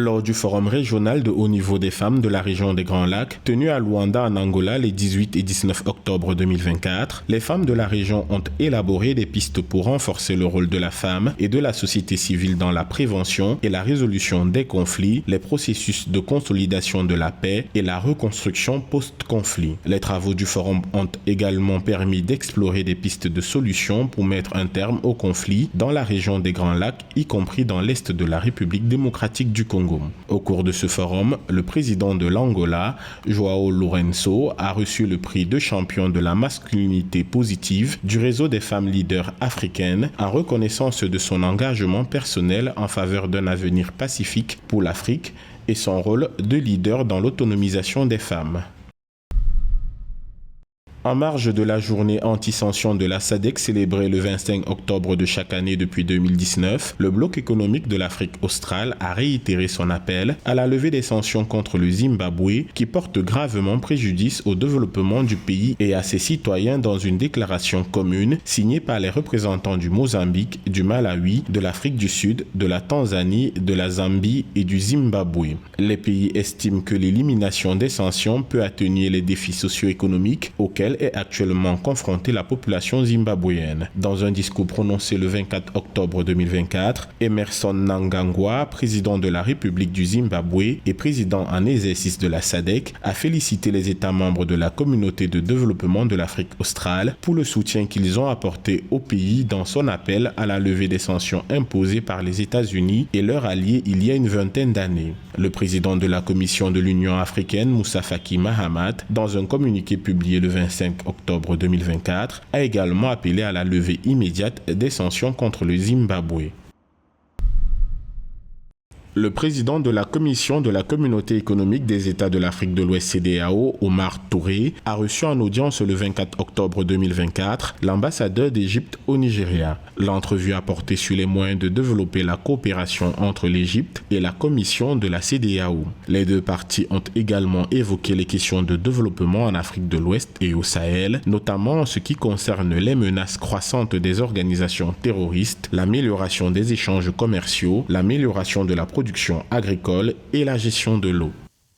Lors du forum régional de haut niveau des femmes de la région des Grands Lacs, tenu à Luanda en Angola les 18 et 19 octobre 2024, les femmes de la région ont élaboré des pistes pour renforcer le rôle de la femme et de la société civile dans la prévention et la résolution des conflits, les processus de consolidation de la paix et la reconstruction post-conflit. Les travaux du forum ont également permis d'explorer des pistes de solutions pour mettre un terme aux conflits dans la région des Grands Lacs, y compris dans l'est de la République démocratique du Congo. Au cours de ce forum, le président de l'Angola, João Lourenço, a reçu le prix de champion de la masculinité positive du réseau des femmes leaders africaines en reconnaissance de son engagement personnel en faveur d'un avenir pacifique pour l'Afrique et son rôle de leader dans l'autonomisation des femmes. En marge de la journée anti-sanction de la SADC célébrée le 25 octobre de chaque année depuis 2019, le bloc économique de l'Afrique australe a réitéré son appel à la levée des sanctions contre le Zimbabwe qui porte gravement préjudice au développement du pays et à ses citoyens dans une déclaration commune signée par les représentants du Mozambique, du Malawi, de l'Afrique du Sud, de la Tanzanie, de la Zambie et du Zimbabwe. Les pays estiment que l'élimination des sanctions peut atténuer les défis socio-économiques auxquels est actuellement confrontée la population zimbabwéenne. Dans un discours prononcé le 24 octobre 2024, Emmerson Mnangagwa, président de la République du Zimbabwe et président en exercice de la SADC, a félicité les États membres de la communauté de développement de l'Afrique australe pour le soutien qu'ils ont apporté au pays dans son appel à la levée des sanctions imposées par les États-Unis et leurs alliés il y a une vingtaine d'années. Le président de la Commission de l'Union africaine, Moussa Faki Mahamat, dans un communiqué publié le 25 octobre 2024, a également appelé à la levée immédiate des sanctions contre le Zimbabwe. Le président de la Commission de la Communauté économique des États de l'Afrique de l'Ouest CEDEAO, Omar Touré, a reçu en audience le 24 octobre 2024 l'ambassadeur d'Égypte au Nigeria. L'entrevue a porté sur les moyens de développer la coopération entre l'Égypte et la Commission de la CEDEAO. Les deux parties ont également évoqué les questions de développement en Afrique de l'Ouest et au Sahel, notamment en ce qui concerne les menaces croissantes des organisations terroristes, l'amélioration des échanges commerciaux, l'amélioration de la production agricole et la gestion de l'eau.